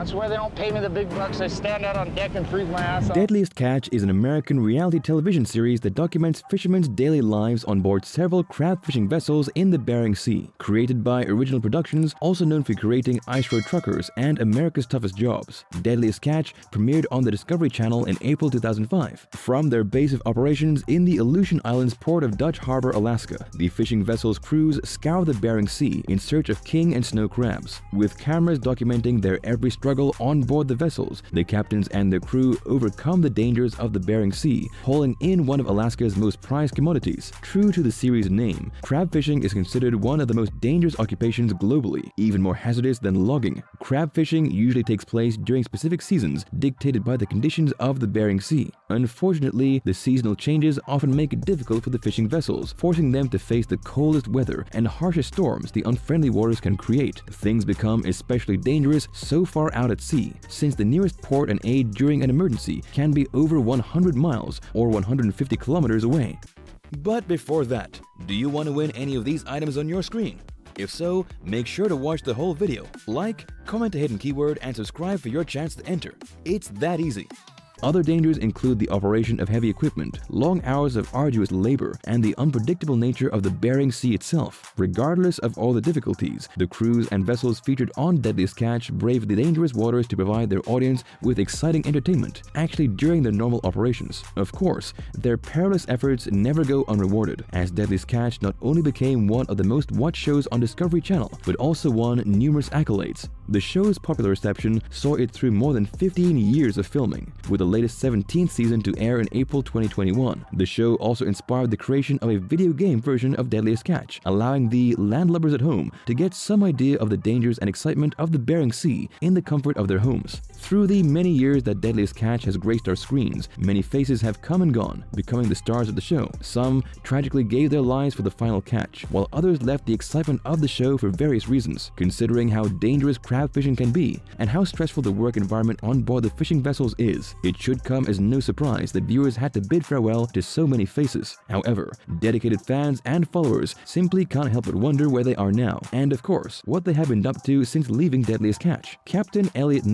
That's why they don't pay me the big bucks. I stand out on deck and freeze my ass off. Deadliest Catch is an American reality television series that documents fishermen's daily lives on board several crab fishing vessels in the Bering Sea. Created by Original Productions, also known for creating Ice Road Truckers and America's Toughest Jobs, Deadliest Catch premiered on the Discovery Channel in April 2005. From their base of operations in the Aleutian Islands port of Dutch Harbor, Alaska, the fishing vessel's crews scour the Bering Sea in search of king and snow crabs. With cameras documenting their every struggle on board the vessels, the captains and their crew overcome the dangers of the Bering Sea, hauling in one of Alaska's most prized commodities. True to the series' name, crab fishing is considered one of the most dangerous occupations globally, even more hazardous than logging. Crab fishing usually takes place during specific seasons dictated by the conditions of the Bering Sea. Unfortunately, the seasonal changes often make it difficult for the fishing vessels, forcing them to face the coldest weather and harshest storms the unfriendly waters can create. Things become especially dangerous so far out at sea, since the nearest port and aid during an emergency can be over 100 miles or 150 kilometers away. But before that, do you want to win any of these items on your screen? If so, make sure to watch the whole video, like, comment a hidden keyword, and subscribe for your chance to enter. It's that easy. Other dangers include the operation of heavy equipment, long hours of arduous labor, and the unpredictable nature of the Bering Sea itself. Regardless of all the difficulties, the crews and vessels featured on Deadliest Catch brave the dangerous waters to provide their audience with exciting entertainment, actually during their normal operations. Of course, their perilous efforts never go unrewarded, as Deadliest Catch not only became one of the most watched shows on Discovery Channel, but also won numerous accolades. The show's popular reception saw it through more than 15 years of filming, with the latest 17th season to air in April 2021. The show also inspired the creation of a video game version of Deadliest Catch, allowing the landlubbers at home to get some idea of the dangers and excitement of the Bering Sea in the comfort of their homes. Through the many years that Deadliest Catch has graced our screens, many faces have come and gone, becoming the stars of the show. Some tragically gave their lives for the final catch, while others left the excitement of the show for various reasons. Considering how dangerous crab fishing can be and how stressful the work environment on board the fishing vessels is, it should come as no surprise that viewers had to bid farewell to so many faces. However, dedicated fans and followers simply can't help but wonder where they are now, and of course, what they have been up to since leaving Deadliest Catch. Captain Elliot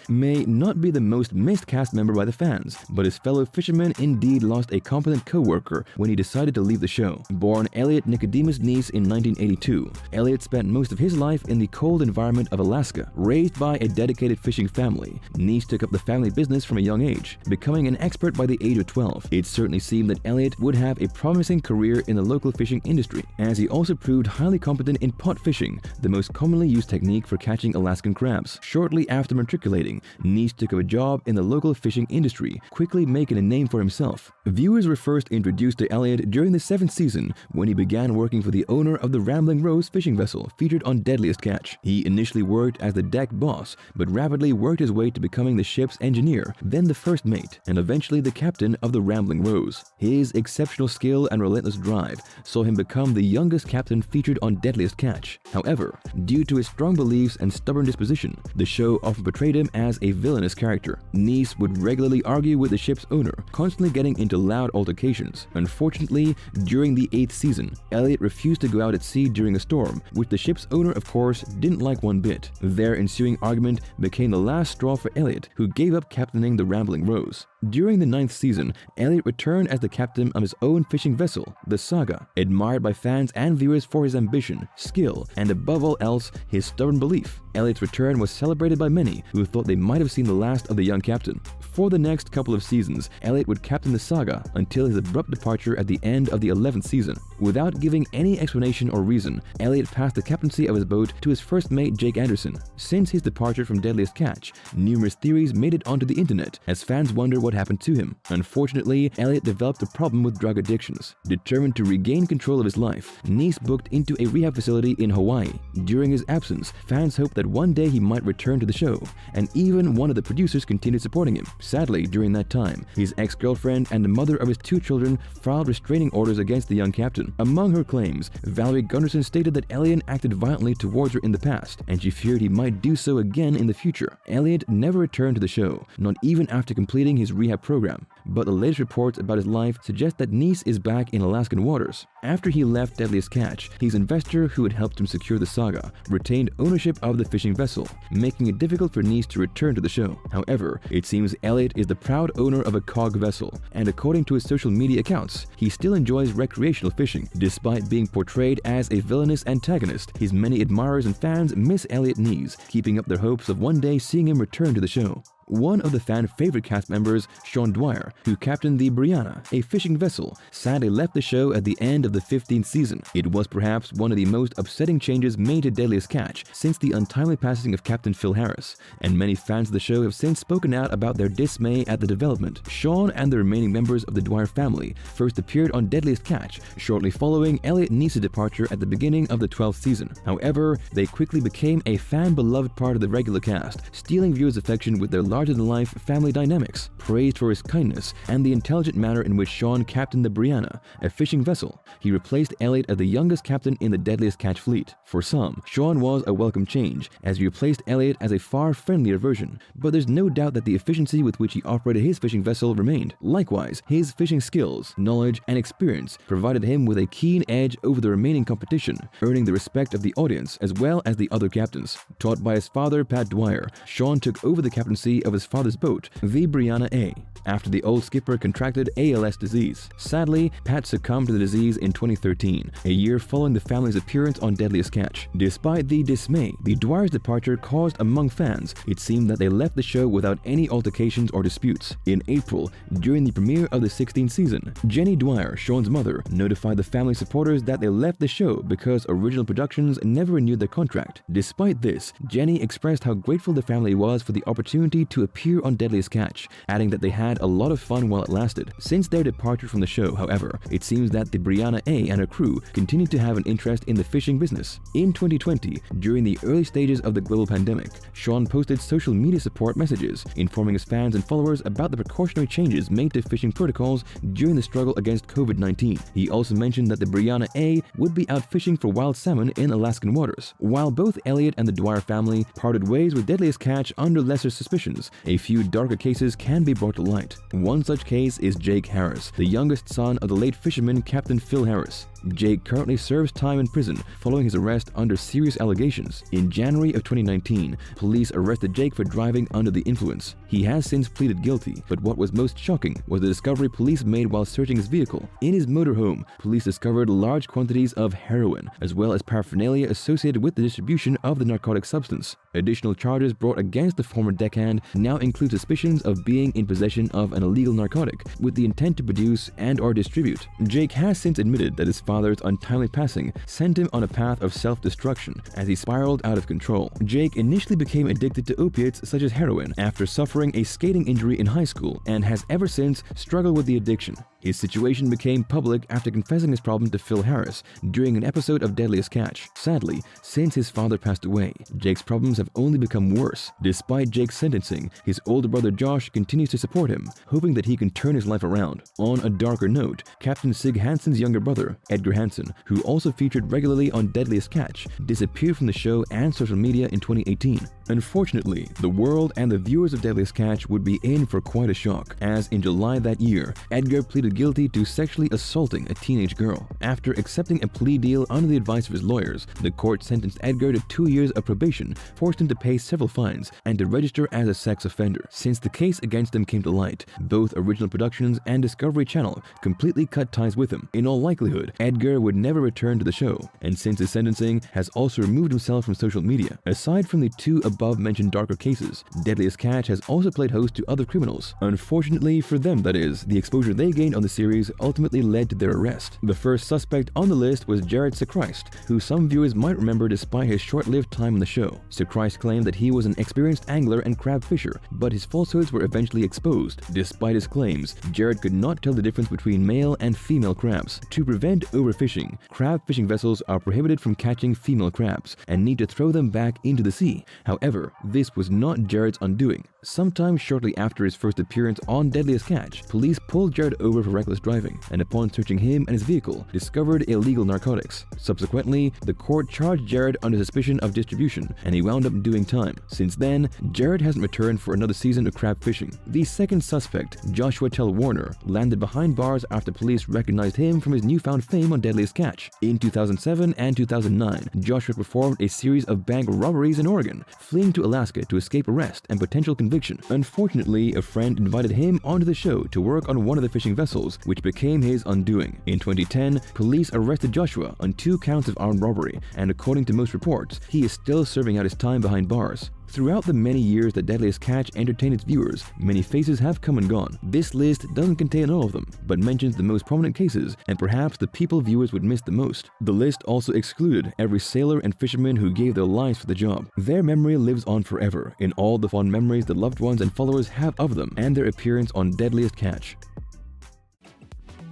may not be the most missed cast member by the fans, but his fellow fishermen indeed lost a competent co-worker when he decided to leave the show. Born Elliot Nicodemus Neese in 1982, Elliot spent most of his life in the cold environment of Alaska. Raised by a dedicated fishing family, Neese took up the family business from a young age, becoming an expert by the age of 12. It certainly seemed that Elliot would have a promising career in the local fishing industry, as he also proved highly competent in pot fishing, the most commonly used technique for catching Alaskan crabs. Shortly after matriculating, Neese took up a job in the local fishing industry, quickly making a name for himself. Viewers were first introduced to Elliot during the 7th season when he began working for the owner of the Rambling Rose fishing vessel featured on Deadliest Catch. He initially worked as the deck boss, but rapidly worked his way to becoming the ship's engineer, then the first mate, and eventually the captain of the Rambling Rose. His exceptional skill and relentless drive saw him become the youngest captain featured on Deadliest Catch. However, due to his strong beliefs and stubborn disposition, the show often portrayed him as a villainous character. Neese would regularly argue with the ship's owner, constantly getting into loud altercations. Unfortunately, during the 8th season, Elliot refused to go out at sea during a storm, which the ship's owner, of course, didn't like one bit. Their ensuing argument became the last straw for Elliot, who gave up captaining the Rambling Rose. During the 9th season, Elliot returned as the captain of his own fishing vessel, the Saga, admired by fans and viewers for his ambition, skill, and above all else, his stubborn belief. Elliot's return was celebrated by many who thought they might have seen the last of the young captain. For the next couple of seasons, Elliot would captain the Saga until his abrupt departure at the end of the 11th season. Without giving any explanation or reason, Elliot passed the captaincy of his boat to his first mate Jake Anderson. Since his departure from Deadliest Catch, numerous theories made it onto the internet as fans wonder what happened to him. Unfortunately, Elliot developed a problem with drug addictions. Determined to regain control of his life, Neese booked into a rehab facility in Hawaii. During his absence, fans hoped that one day he might return to the show, and even one of the producers continued supporting him. Sadly, during that time, his ex-girlfriend and the mother of his 2 children filed restraining orders against the young captain. Among her claims, Valerie Gunderson stated that Elliot acted violently towards her in the past, and she feared he might do so again in the future. Elliot never returned to the show, not even after completing his rehab program. but the latest reports about his life suggest that Neese is back in Alaskan waters. After he left Deadliest Catch, his investor who had helped him secure the saga retained ownership of the fishing vessel, making it difficult for Neese to return to the show. However, it seems Elliot is the proud owner of a cog vessel, and according to his social media accounts, he still enjoys recreational fishing. Despite being portrayed as a villainous antagonist, his many admirers and fans miss Elliot Neese, keeping up their hopes of one day seeing him return to the show. One of the fan-favorite cast members, Shawndwyer, who captained the Brianna, a fishing vessel, sadly left the show at the end of the 15th season. It was perhaps one of the most upsetting changes made to Deadliest Catch since the untimely passing of Captain Phil Harris, and many fans of the show have since spoken out about their dismay at the development. Shawn and the remaining members of the Dwyer family first appeared on Deadliest Catch shortly following Elliot Neese's departure at the beginning of the 12th season. However, they quickly became a fan-beloved part of the regular cast, stealing viewers' affection with their larger-than-life family dynamics, praised for his kindness and the intelligent manner in which Shawn captained the Brianna, a fishing vessel. He replaced Elliot as the youngest captain in the Deadliest Catch fleet. For some, Shawn was a welcome change, as he replaced Elliot as a far friendlier version, but there's no doubt that the efficiency with which he operated his fishing vessel remained. Likewise, his fishing skills, knowledge, and experience provided him with a keen edge over the remaining competition, earning the respect of the audience as well as the other captains. Taught by his father, Pat Dwyer, Shawn took over the captaincy of his father's boat, the Brianna A, after the old skipper contracted ALS disease. Sadly, Pat succumbed to the disease in 2013, a year following the family's appearance on Deadliest Catch. Despite the dismay the Dwyer's departure caused among fans, it seemed that they left the show without any altercations or disputes. In April, during the premiere of the 16th season, Jenny Dwyer, Shawn's mother, notified the family supporters that they left the show because Original Productions never renewed their contract. Despite this, Jenny expressed how grateful the family was for the opportunity to appear on Deadliest Catch, adding that they had a lot of fun while it lasted. Since their departure from the show, however, it seems that the Brianna A and her crew continued to have an interest in the fishing business. In 2020, during the early stages of the global pandemic, Shawn posted social media support messages informing his fans and followers about the precautionary changes made to fishing protocols during the struggle against COVID-19. He also mentioned that the Brianna A would be out fishing for wild salmon in Alaskan waters. While both Elliot and the Dwyer family parted ways with Deadliest Catch under lesser suspicions, a few darker cases can be brought to light. One such case is Jake Harris, the youngest son of the late fisherman Captain Phil Harris. Jake currently serves time in prison following his arrest under serious allegations. In January of 2019, police arrested Jake for driving under the influence. He has since pleaded guilty, but what was most shocking was the discovery police made while searching his vehicle. In his motorhome, police discovered large quantities of heroin, as well as paraphernalia associated with the distribution of the narcotic substance. Additional charges brought against the former deckhand now include suspicions of being in possession of an illegal narcotic with the intent to produce and/or distribute. Jake has since admitted that his father's untimely passing sent him on a path of self-destruction as he spiraled out of control. Jake initially became addicted to opiates such as heroin after suffering a skating injury in high school and has ever since struggled with the addiction. His situation became public after confessing his problem to Phil Harris during an episode of Deadliest Catch. Sadly, since his father passed away, Jake's problems have only become worse. Despite Jake's sentencing, his older brother Josh continues to support him, hoping that he can turn his life around. On a darker note, Captain Sig Hansen's younger brother, Edgar Hansen, who also featured regularly on Deadliest Catch, disappeared from the show and social media in 2018. Unfortunately, the world and the viewers of Deadliest Catch would be in for quite a shock, as in July that year, Edgar pleaded guilty to sexually assaulting a teenage girl. After accepting a plea deal under the advice of his lawyers, the court sentenced Edgar to 2 years of probation, forced him to pay several fines, and to register as a sex offender. Since the case against him came to light, both Original Productions and Discovery Channel completely cut ties with him. In all likelihood, Edgar would never return to the show, and since his sentencing, has also removed himself from social media. Aside from the two above-mentioned darker cases, Deadliest Catch has also played host to other criminals. Unfortunately for them, that is, the exposure they gained on the series ultimately led to their arrest. The first suspect on the list was Jared Sechrist, who some viewers might remember despite his short-lived time on the show. Sechrist claimed that he was an experienced angler and crab fisher, but his falsehoods were eventually exposed. Despite his claims, Jared could not tell the difference between male and female crabs. To prevent overfishing, crab fishing vessels are prohibited from catching female crabs and need to throw them back into the sea. However, However, this was not Jared's undoing. Sometime shortly after his first appearance on Deadliest Catch, police pulled Jared over for reckless driving, and upon searching him and his vehicle, discovered illegal narcotics. Subsequently, the court charged Jared under suspicion of distribution, and he wound up doing time. Since then, Jared hasn't returned for another season of crab fishing. The second suspect, Joshua Warner, landed behind bars after police recognized him from his newfound fame on Deadliest Catch. In 2007 and 2009, Joshua performed a series of bank robberies in Oregon, fleeing to Alaska to escape arrest and potential conviction. Unfortunately, a friend invited him onto the show to work on one of the fishing vessels, which became his undoing. In 2010, police arrested Joshua on 2 counts of armed robbery, and according to most reports, he is still serving out his time behind bars. Throughout the many years that Deadliest Catch entertained its viewers, many faces have come and gone. This list doesn't contain all of them, but mentions the most prominent cases and perhaps the people viewers would miss the most. The list also excluded every sailor and fisherman who gave their lives for the job. Their memory lives on forever in all the fond memories that loved ones and followers have of them and their appearance on Deadliest Catch.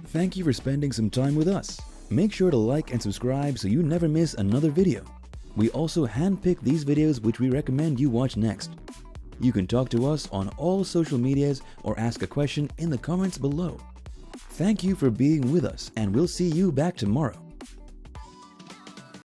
Thank you for spending some time with us. Make sure to like and subscribe so you never miss another video. We also handpick these videos which we recommend you watch next. You can talk to us on all social medias or ask a question in the comments below. Thank you for being with us, and we'll see you back tomorrow.